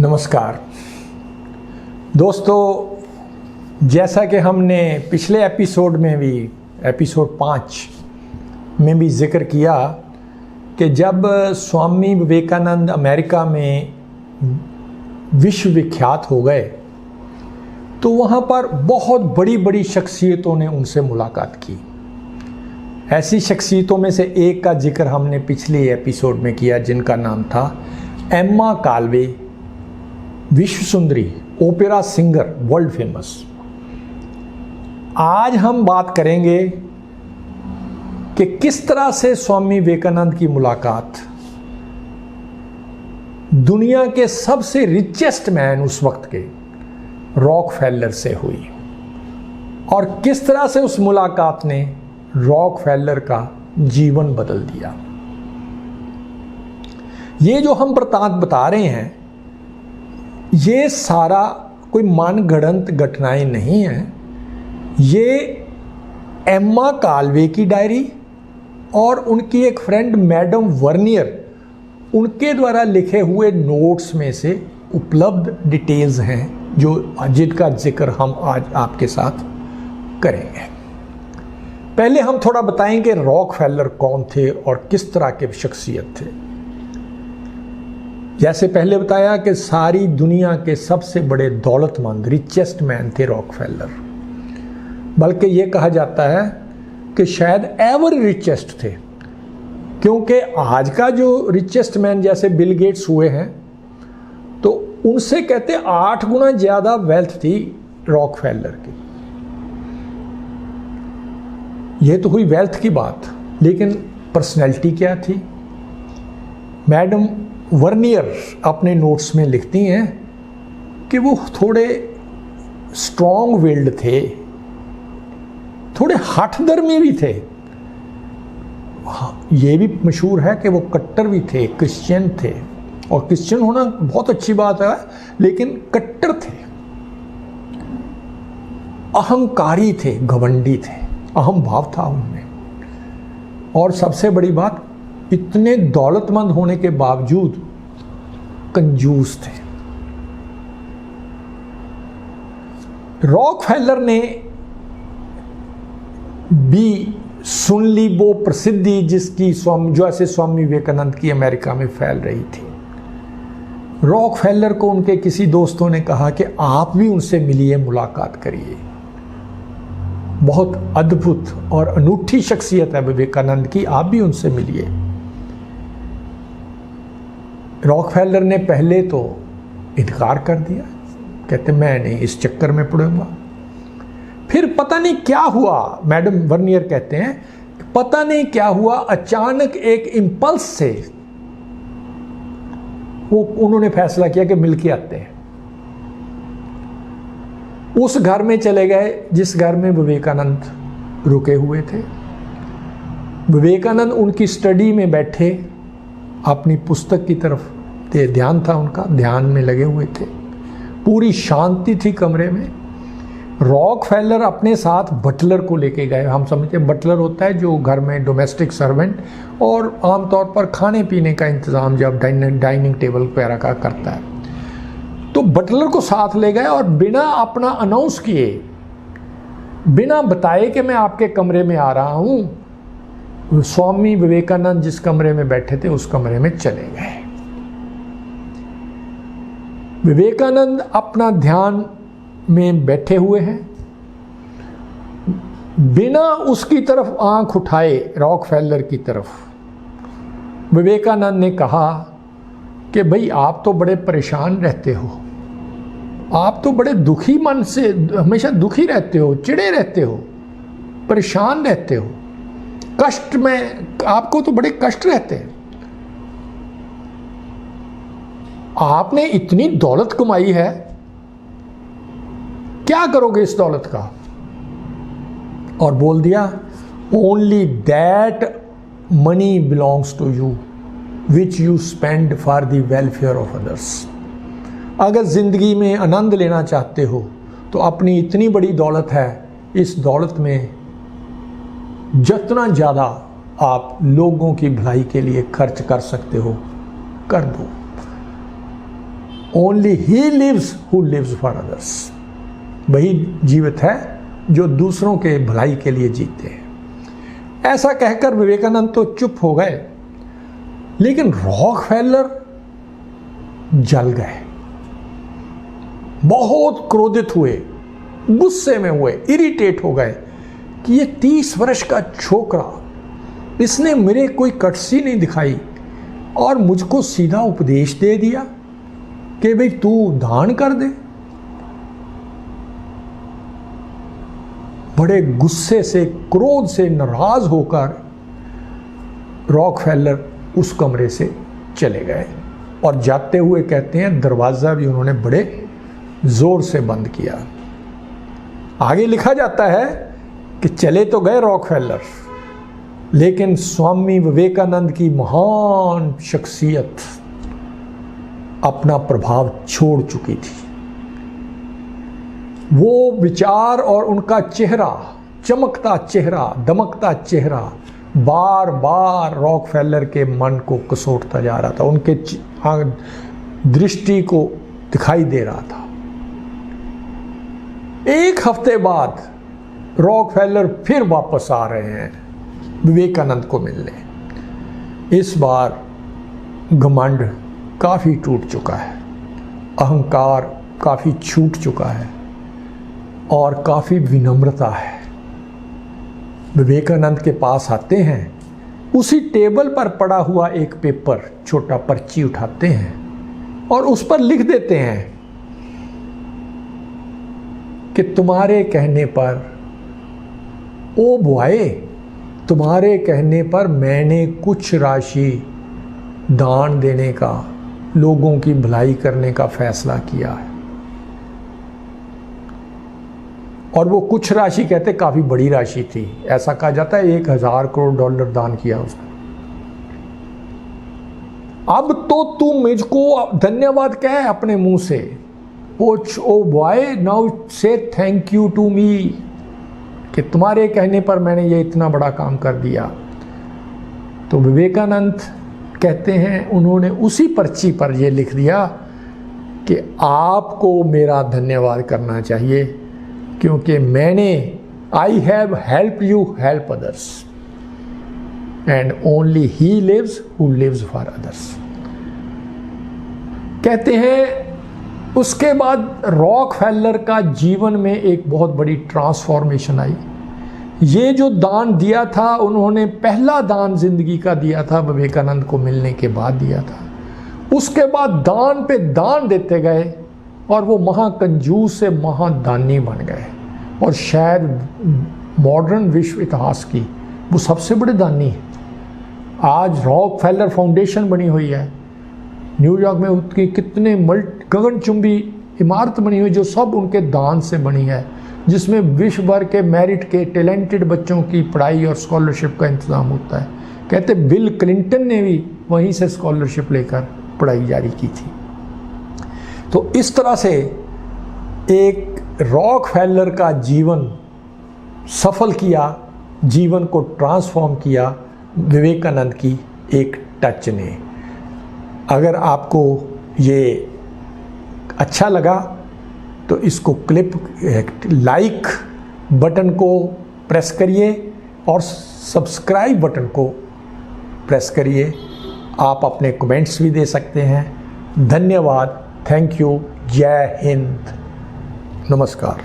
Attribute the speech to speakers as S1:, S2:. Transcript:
S1: नमस्कार दोस्तों, जैसा कि हमने पिछले एपिसोड में भी एपिसोड 5 में भी जिक्र किया कि जब स्वामी विवेकानंद अमेरिका में विश्व विख्यात हो गए तो वहाँ पर बहुत बड़ी बड़ी शख्सियतों ने उनसे मुलाकात की। ऐसी शख्सियतों में से एक का जिक्र हमने पिछले एपिसोड में किया जिनका नाम था एम्मा काल्वे, विश्व सुंदरी, ओपेरा सिंगर, वर्ल्ड फेमस। आज हम बात करेंगे कि किस तरह से स्वामी विवेकानंद की मुलाकात दुनिया के सबसे रिचेस्ट मैन उस वक्त के रॉकफेलर से हुई और किस तरह से उस मुलाकात ने रॉकफेलर का जीवन बदल दिया। ये जो हम वृत्तांत बता रहे हैं ये सारा कोई मनगढ़ंत घटनाएं नहीं हैं। ये एम्मा काल्वे की डायरी और उनकी एक फ्रेंड मैडम वर्नियर उनके द्वारा लिखे हुए नोट्स में से उपलब्ध डिटेल्स हैं जो जिनका जिक्र हम आज आपके साथ करेंगे। पहले हम थोड़ा बताएंगे रॉकफेलर कौन थे और किस तरह के शख्सियत थे। जैसे पहले बताया कि सारी दुनिया के सबसे बड़े दौलतमंद रिचेस्ट मैन थे रॉकफेलर, बल्कि ये कहा जाता है कि शायद एवर रिचेस्ट थे, क्योंकि आज का जो रिचेस्ट मैन जैसे बिल गेट्स हुए हैं तो उनसे कहते 8 गुना ज़्यादा वेल्थ थी रॉकफेलर की। ये तो हुई वेल्थ की बात, लेकिन पर्सनैलिटी क्या थी? मैडम वर्नियर अपने नोट्स में लिखती हैं कि वो थोड़े स्ट्रॉन्ग विल्ड थे, थोड़े हठधर्मी भी थे। ये भी मशहूर है कि वो कट्टर भी थे, क्रिश्चियन थे, और क्रिश्चियन होना बहुत अच्छी बात है, लेकिन कट्टर थे, अहंकारी थे, घमंडी थे, अहम भाव था उनमें। और सबसे बड़ी बात, इतने दौलतमंद होने के बावजूद कंजूस थे। रॉकफेलर ने भी सुन ली वो प्रसिद्धि जिसकी जो ऐसे स्वामी विवेकानंद की अमेरिका में फैल रही थी। रॉकफेलर को उनके किसी दोस्तों ने कहा कि आप भी उनसे मिलिए, मुलाकात करिए। बहुत अद्भुत और अनूठी शख्सियत है विवेकानंद की, आप भी उनसे मिलिए। रॉकफेलर ने पहले तो इनकार कर दिया, कहते मैं नहीं इस चक्कर में पड़ूंगा। फिर पता नहीं क्या हुआ, मैडम वर्नियर कहते हैं पता नहीं क्या हुआ, अचानक एक इंपल्स से उन्होंने फैसला किया कि मिल के आते हैं। उस घर में चले गए जिस घर में विवेकानंद रुके हुए थे। विवेकानंद उनकी स्टडी में बैठे, अपनी पुस्तक की तरफ ध्यान था उनका, ध्यान में लगे हुए थे। पूरी शांति थी कमरे में। रॉकफेलर अपने साथ बटलर को लेके गए। हम समझते हैं बटलर होता है जो घर में डोमेस्टिक सर्वेंट और आमतौर पर खाने पीने का इंतज़ाम जब डाइनिंग टेबल वगैरह का करता है, तो बटलर को साथ ले गए और बिना अपना अनाउंस किए, बिना बताए कि मैं आपके कमरे में आ रहा हूँ, स्वामी विवेकानंद जिस कमरे में बैठे थे उस कमरे में चले गए। विवेकानंद अपना ध्यान में बैठे हुए हैं, बिना उसकी तरफ आंख उठाए रॉकफेलर की तरफ विवेकानंद ने कहा कि भाई आप तो बड़े परेशान रहते हो, आप तो बड़े दुखी मन से हमेशा दुखी रहते हो, चिड़े रहते हो, परेशान रहते हो, कष्ट में आपको तो बड़े कष्ट रहते हैं। आपने इतनी दौलत कमाई है, क्या करोगे इस दौलत का? और बोल दिया only that money belongs to you which you spend for the welfare of others. अगर ज़िंदगी में आनंद लेना चाहते हो तो अपनी इतनी बड़ी दौलत है, इस दौलत में जितना ज़्यादा आप लोगों की भलाई के लिए खर्च कर सकते हो कर दो। Only he lives who lives for others. वही जीवित है जो दूसरों के भलाई के लिए जीते हैं। ऐसा कहकर विवेकानंद तो चुप हो गए, लेकिन रॉकफेलर जल गए, बहुत क्रोधित हुए, गुस्से में हुए, इरिटेट हो गए कि ये 30 वर्ष का छोकरा, इसने मेरे कोई कटसी नहीं दिखाई और मुझको सीधा उपदेश दे दिया कि भाई तू दान कर दे। बड़े गुस्से से, क्रोध से नाराज होकर रॉकफेलर उस कमरे से चले गए और जाते हुए कहते हैं दरवाज़ा भी उन्होंने बड़े ज़ोर से बंद किया। आगे लिखा जाता है कि चले तो गए रॉकफेलर, लेकिन स्वामी विवेकानंद की महान शख्सियत अपना प्रभाव छोड़ चुकी थी। वो विचार और उनका चेहरा, चमकता चेहरा, दमकता चेहरा बार बार रॉकफेलर के मन को कसोटता जा रहा था, उनके दृष्टि को दिखाई दे रहा था। एक हफ्ते बाद रॉकफेलर फिर वापस आ रहे हैं विवेकानंद को मिलने। इस बार घमंड काफ़ी टूट चुका है, अहंकार काफ़ी छूट चुका है और काफ़ी विनम्रता है। विवेकानंद के पास आते हैं, उसी टेबल पर पड़ा हुआ एक पेपर, छोटा पर्ची उठाते हैं और उस पर लिख देते हैं कि तुम्हारे कहने पर, ओ बॉय, तुम्हारे कहने पर मैंने कुछ राशि दान देने का, लोगों की भलाई करने का फैसला किया है। और वो कुछ राशि कहते काफ़ी बड़ी राशि थी, ऐसा कहा जाता है 1000 करोड़ डॉलर दान किया उसने। अब तो तू मुझको धन्यवाद कह अपने मुंह से, ओ बॉय नाउ से थैंक यू टू मी, कि तुम्हारे कहने पर मैंने ये इतना बड़ा काम कर दिया। तो विवेकानंद कहते हैं उन्होंने उसी पर्ची पर ये लिख दिया कि आपको मेरा धन्यवाद करना चाहिए, क्योंकि मैंने I have help you help others and only he lives who lives for others. कहते हैं उसके बाद रॉकफेलर का जीवन में एक बहुत बड़ी ट्रांसफॉर्मेशन आई। ये जो दान दिया था, उन्होंने पहला दान जिंदगी का दिया था, विवेकानंद को मिलने के बाद दिया था। उसके बाद दान पे दान देते गए और वो महाकंजूस से महादानी बन गए और शायद मॉडर्न विश्व इतिहास की वो सबसे बड़े दानी हैं। आज रॉकफेलर फाउंडेशन बनी हुई है न्यूयॉर्क में, उसकी कितने गगनचुंबी इमारत बनी हुई जो सब उनके दान से बनी है, जिसमें विश्व भर के मेरिट के टैलेंटेड बच्चों की पढ़ाई और स्कॉलरशिप का इंतज़ाम होता है। कहते बिल क्लिंटन ने भी वहीं से स्कॉलरशिप लेकर पढ़ाई जारी की थी। तो इस तरह से एक रॉकफेलर का जीवन सफल किया, जीवन को ट्रांसफॉर्म किया विवेकानंद की एक टच ने। अगर आपको ये अच्छा लगा तो इसको लाइक बटन को प्रेस करिए और सब्सक्राइब बटन को प्रेस करिए। आप अपने कमेंट्स भी दे सकते हैं। धन्यवाद, थैंक यू, जय हिंद, नमस्कार।